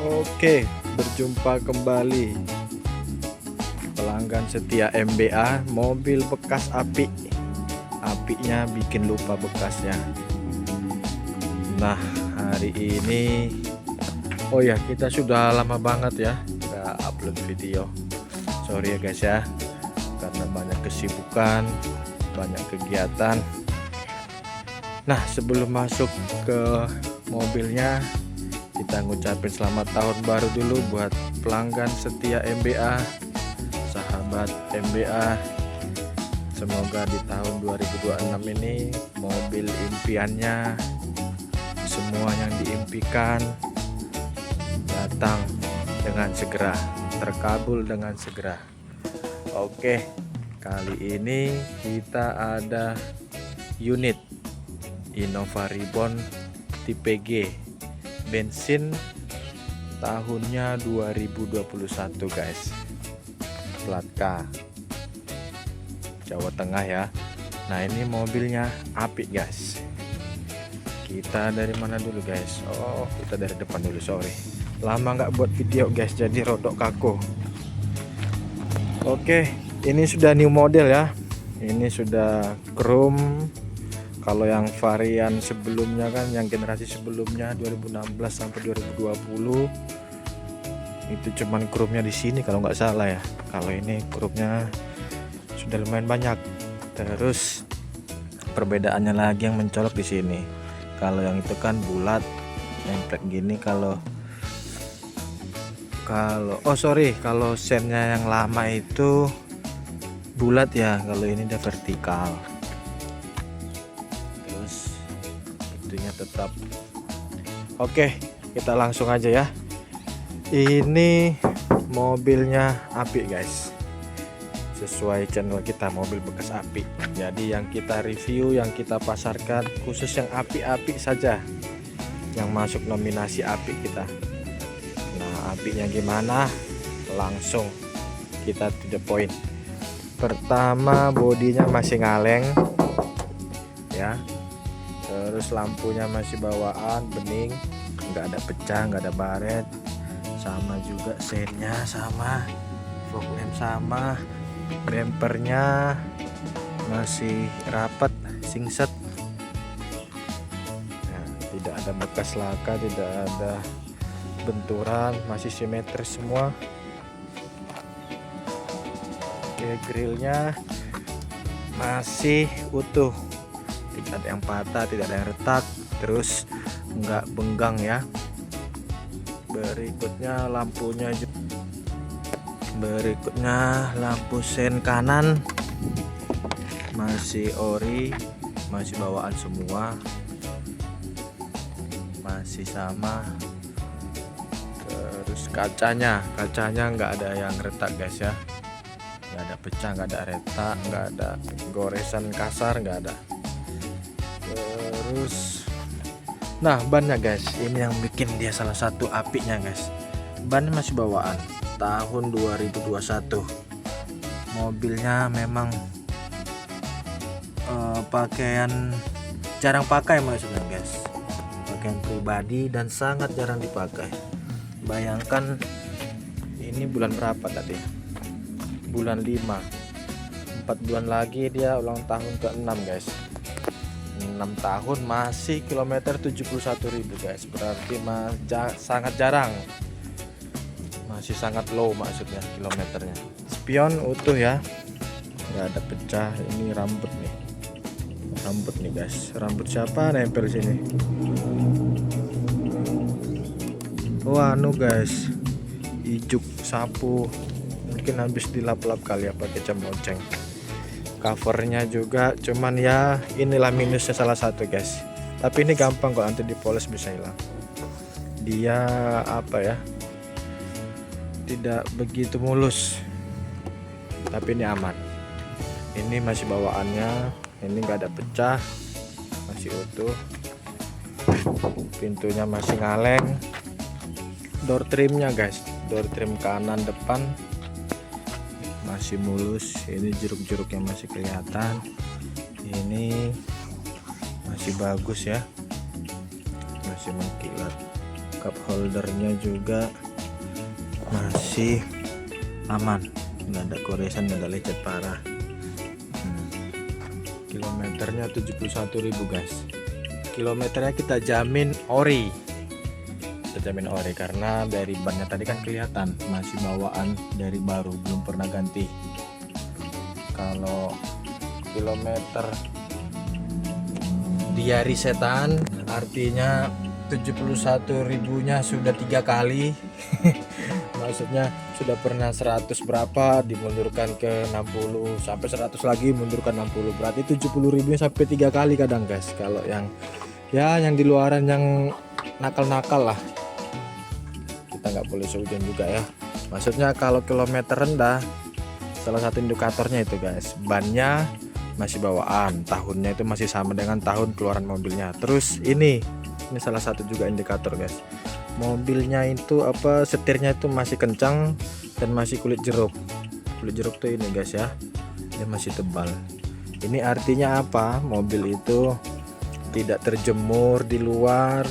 Oke, berjumpa kembali pelanggan setia MBA, mobil bekas api. Apinya bikin lupa bekasnya. Nah, hari ini kita sudah lama banget ya nggak upload video. Sorry ya guys ya, karena banyak kesibukan, banyak kegiatan. Nah, sebelum masuk ke mobilnya, kita ngucapin selamat tahun baru dulu buat pelanggan setia MBA, sahabat MBA. Semoga di tahun 2026 ini mobil impiannya, semua yang diimpikan datang dengan segera, terkabul dengan segera. Oke, kali ini kita ada unit Innova Reborn tipe G, bensin, tahunnya 2021 guys, plat K, Jawa Tengah ya. Nah, ini mobilnya apik guys. Kita dari mana dulu guys? Kita dari depan dulu. Sorry, lama nggak buat video guys, jadi rodok kaku. Oke, ini sudah new model ya. Ini sudah chrome. Kalau yang varian sebelumnya kan, yang generasi sebelumnya 2016 sampai 2020 itu cuman chrome-nya di sini kalau nggak salah ya. Kalau ini chrome-nya sudah lumayan banyak. Terus perbedaannya lagi yang mencolok di sini. Kalau yang itu kan bulat, template gini. Kalau sennya yang lama itu bulat ya. Kalau ini udah vertikal. Tetap oke, kita langsung aja ya. Ini mobilnya apik guys, sesuai channel kita, mobil bekas api. Jadi yang kita review, yang kita pasarkan khusus yang api-api saja, yang masuk nominasi api kita. Nah, apinya gimana, langsung kita to the point. Pertama, bodinya masih ngaleng ya. Terus lampunya masih bawaan, bening, nggak ada pecah, nggak ada baret. Sama juga sennya sama, fog lamp sama, bempernya masih rapat, singset. Nah, tidak ada bekas laka, tidak ada benturan, masih simetris semua. Oke, grillnya masih utuh, tidak ada yang patah, tidak ada yang retak, terus enggak benggang ya. Berikutnya lampu sen kanan masih ori, masih bawaan semua, masih sama. Terus kacanya enggak ada yang retak guys ya, enggak ada pecah, enggak ada retak, enggak ada goresan kasar, enggak ada. Terus nah, bannya guys, ini yang bikin dia salah satu apiknya guys. Ban masih bawaan tahun 2021. Mobilnya memang pakaian jarang pakai maksudnya guys, pakaian pribadi dan sangat jarang dipakai. Bayangkan ini bulan berapa tadi? Bulan 5, 4 bulan lagi dia ulang tahun ke-6 guys. 6 tahun masih kilometer 71.000 guys, berarti sangat jarang, masih sangat low maksudnya kilometernya. Spion utuh ya, nggak ada pecah. Ini rambut nih guys, rambut siapa nempel sini? Guys, ijuk sapu, mungkin habis dilap-lap kali ya pakai cemoceng. Covernya juga, cuman ya inilah minusnya salah satu guys. Tapi ini gampang kok, nanti dipoles bisa hilang. Dia tidak begitu mulus, tapi ini aman. Ini masih bawaannya, ini enggak ada pecah, masih utuh. Pintunya masih ngaleng. Door trimnya guys, door trim kanan depan masih mulus. Ini jeruk-jeruknya masih kelihatan. Ini masih bagus ya, masih mengkilat. cup holdernya juga masih aman, nggak ada goresan, nggak ada lecet parah. Kilometernya 71.000 guys. Kilometernya kita jamin ori, karena dari bannya tadi kan kelihatan masih bawaan dari baru, belum pernah ganti. Kalau kilometer dia resetan artinya 71.000-nya sudah 3 kali. Maksudnya sudah pernah 100 berapa dimundurkan ke 60 sampai 100 lagi mundurkan 60, berarti 70.000 sampai 3 kali kadang guys. Kalau yang di luaran yang nakal-nakal lah, kita nggak boleh seujung juga ya. Maksudnya kalau kilometer rendah, salah satu indikatornya itu guys, bannya masih bawaan, tahunnya itu masih sama dengan tahun keluaran mobilnya. Terus ini salah satu juga indikator guys, mobilnya itu setirnya itu masih kencang dan masih kulit jeruk tuh ini guys ya, dia masih tebal. Ini artinya apa? Mobil itu tidak terjemur di luar.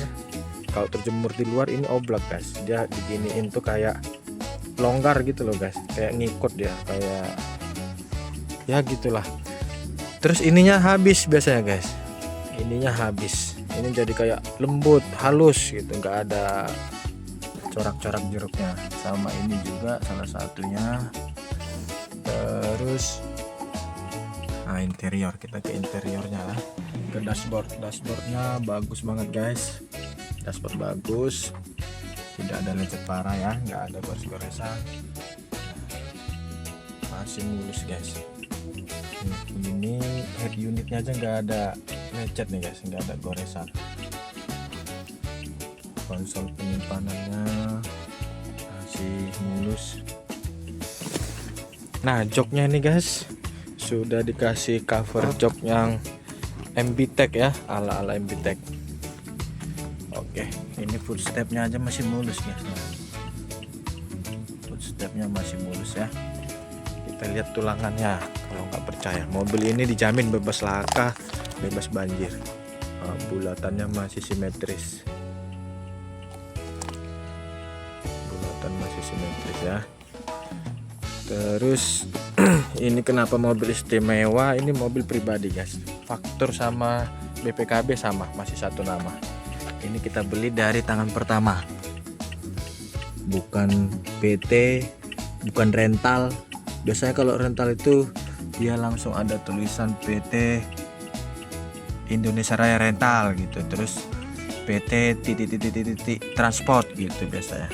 Kalau terjemur di luar ini oblak guys, dia diginiin tuh kayak longgar gitu loh guys, kayak ngikut dia, kayak ya gitulah. Terus ininya habis biasanya guys, ininya habis, ini jadi kayak lembut halus gitu, nggak ada corak-corak jeruknya. Sama ini juga salah satunya. Terus interior, kita ke interiornya lah, ke dashboardnya bagus banget guys, dashboard bagus, tidak ada lecet parah ya, nggak ada gores-goresan, masih mulus guys. Ini head unitnya aja nggak ada lecet nih guys, nggak ada goresan. Konsol penyimpanannya masih mulus. Nah, joknya ini guys sudah dikasih cover jok yang MB-Tech ya, ala MB-Tech. Oke, ini footstepnya aja masih mulus guys. Footstepnya masih mulus ya. Kita lihat tulangannya. Kalau nggak percaya, mobil ini dijamin bebas laka, bebas banjir. Bulatannya masih simetris. Bulatan masih simetris ya. Terus ini kenapa mobil istimewa? Ini mobil pribadi guys. Faktur sama BPKB sama, masih satu nama. Ini kita beli dari tangan pertama, bukan PT, bukan rental. Biasanya kalau rental itu dia langsung ada tulisan PT Indonesia Raya Rental gitu, terus PT transport gitu biasanya.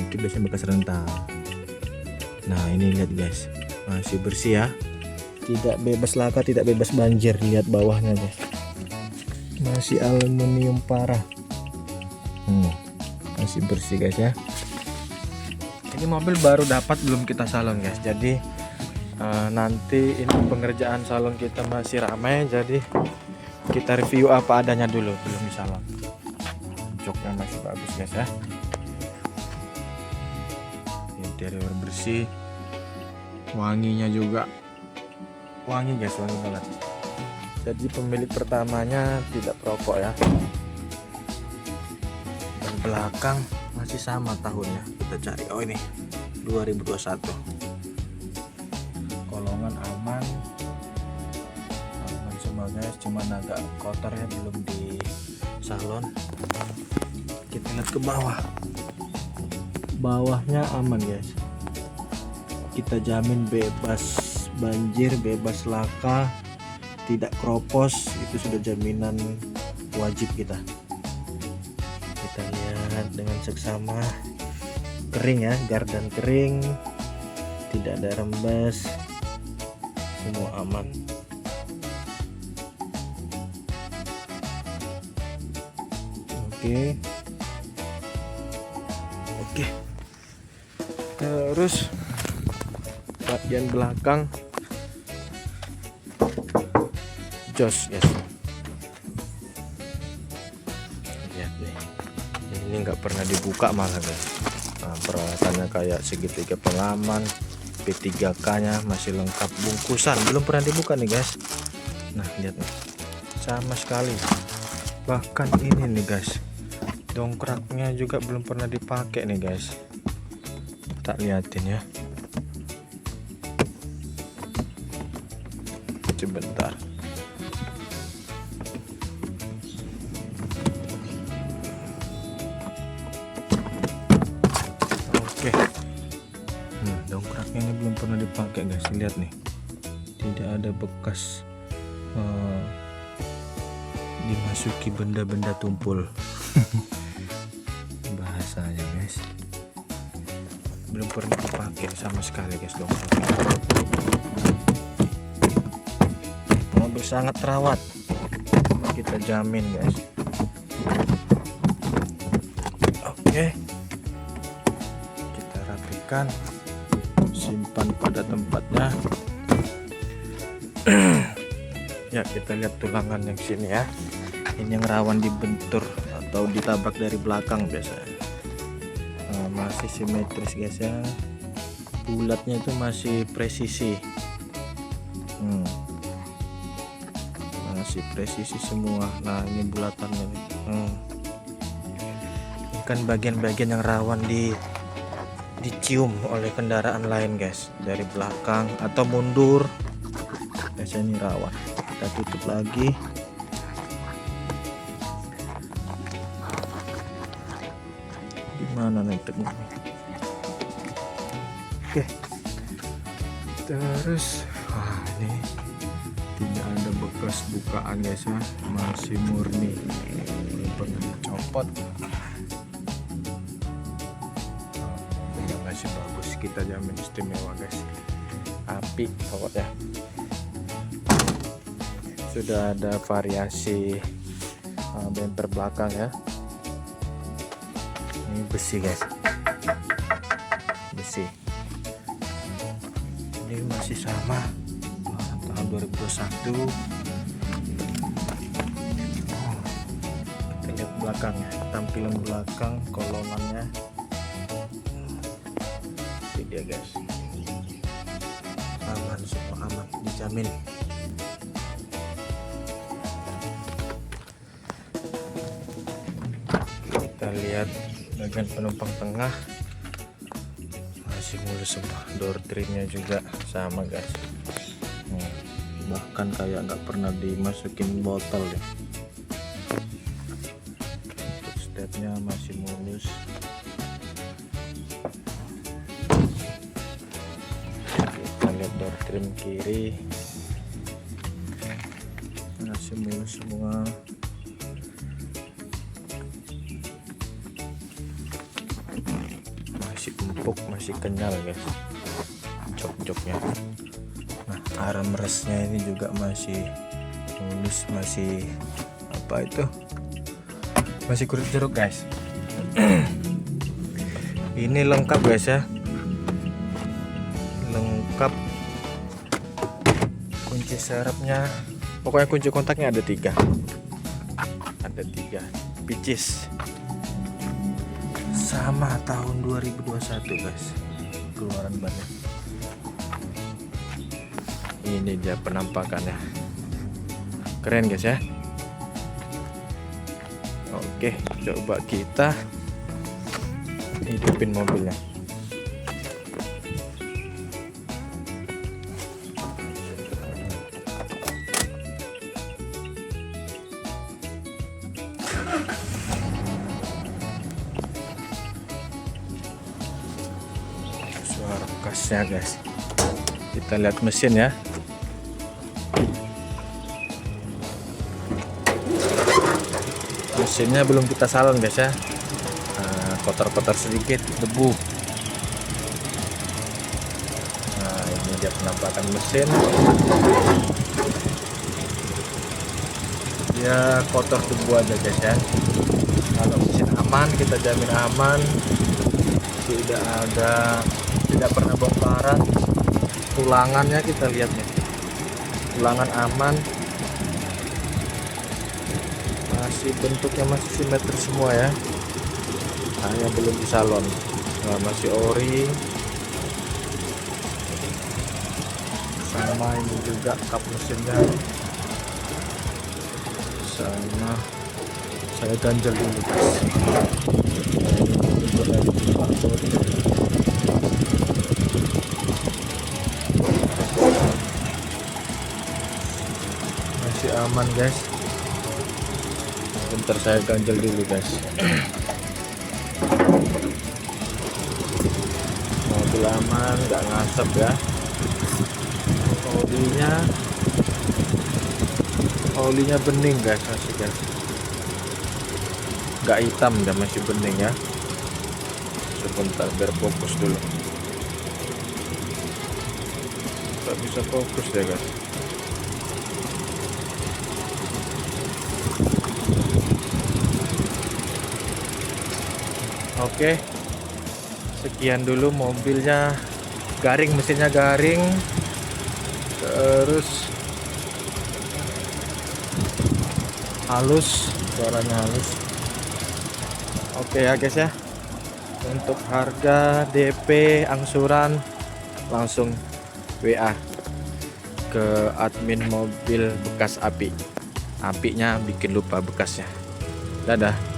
Itu biasanya bekas rental. Nah ini lihat guys, masih bersih ya, tidak bebas laka, tidak bebas banjir. Lihat bawahnya guys, masih aluminium parah. Masih bersih guys ya. Ini mobil baru dapat, belum kita salon guys, jadi nanti ini pengerjaan salon kita masih ramai, jadi kita review apa adanya dulu, belum di salon. Joknya masih bagus guys ya. Interior bersih, wanginya juga wangi guys, wangi banget. Jadi pemilik pertamanya tidak perokok ya. Dan belakang masih sama tahunnya, kita cari. Oh ini 2021. Kolongan aman semua guys, cuman agak kotor ya, belum di salon. Kita lihat ke bawah, bawahnya aman guys, kita jamin bebas banjir, bebas laka, tidak kropos. Itu sudah jaminan wajib kita. Kita lihat dengan seksama, kering ya, gardan kering, tidak ada rembes, semua aman. Oke. Terus bagian belakang jos guys. Lihat nih, ini nggak pernah dibuka malah guys. Nah, peralatannya kayak segitiga pengaman, P3K nya masih lengkap, bungkusan belum pernah dibuka nih guys. Nah lihat nih, sama sekali. Bahkan ini nih guys, Dongkraknya juga belum pernah dipakai nih guys, tak liatin ya sebentar. Oke. Dongkraknya ini belum pernah dipakai guys, lihat nih, tidak ada bekas dimasuki benda-benda tumpul. Bahasanya guys, belum pernah dipakai sama sekali guys dongkraknya. Mobil sangat terawat, kita jamin guys. Oke, kita rapikan, simpan pada tempatnya. Ya, kita lihat tulangan yang sini ya. Ini yang rawan dibentur atau ditabrak dari belakang biasanya. Masih simetris guys ya, bulatnya itu masih presisi. Masih presisi semua. Nah, ini bulatannya nih. Ini kan bagian-bagian yang rawan dicium oleh kendaraan lain guys, dari belakang atau mundur. Biasanya ini rawan. Kita tutup lagi. Gimana nih tekniknya? Oke, terus ini tidak ada bekas bukaan guys ya, masih murni, belum pernah dicopot. Mobilnya masih bagus, kita jamin istimewa guys, api pokoknya. Sudah ada variasi bumper belakang ya. Ini besi guys, besi ini masih sama tahun 2021. Kita lihat belakangnya, tampilan belakang kolonannya ini dia guys, aman, semua aman, dijamin. Kita lihat bagian penumpang tengah masih mulus semua, door trimnya juga sama guys. Bahkan kayak nggak pernah dimasukin botol ya. Stepnya masih mulus. Kita lihat door trim kiri masih mulus semua. Masih empuk, masih kenyal guys jok-joknya. Nah, armrestnya ini juga masih mulus, masih apa itu, masih kulit jeruk guys. Ini lengkap guys ya, lengkap kunci serepnya, pokoknya kunci kontaknya ada tiga picis, sama tahun 2021 guys keluaran bannya. Ini dia penampakannya, keren guys ya. Oke, coba kita hidupin mobilnya. Suara bekasnya guys. Kita lihat mesin ya. Mesinnya belum kita salon guys ya, kotor-kotor sedikit, debu. Nah, ini dia penampakan mesin, dia kotor debu aja guys ya. Kalau mesin aman, kita jamin aman, tidak pernah bongkaran. Tulangannya kita lihat nih, tulangan aman, masih bentuknya masih simetris semua ya, hanya belum disalon. Nah, masih ori, sama ini juga kap mesinnya sama. Saya ganjel dulu guys. Masih aman guys. Bentar saya ganjel dulu guys. Mobil aman, nggak ngasap ya. Olinya bening guys, masih guys. Nggak hitam, dan masih bening ya. Sebentar biar fokus dulu. Nggak bisa fokus ya guys. Oke, sekian dulu mobilnya. Garing, mesinnya garing, terus halus, suaranya halus. Oke ya guys ya, untuk harga, DP, angsuran langsung WA ke admin mobil bekas api. Apinya bikin lupa bekasnya. Dadah.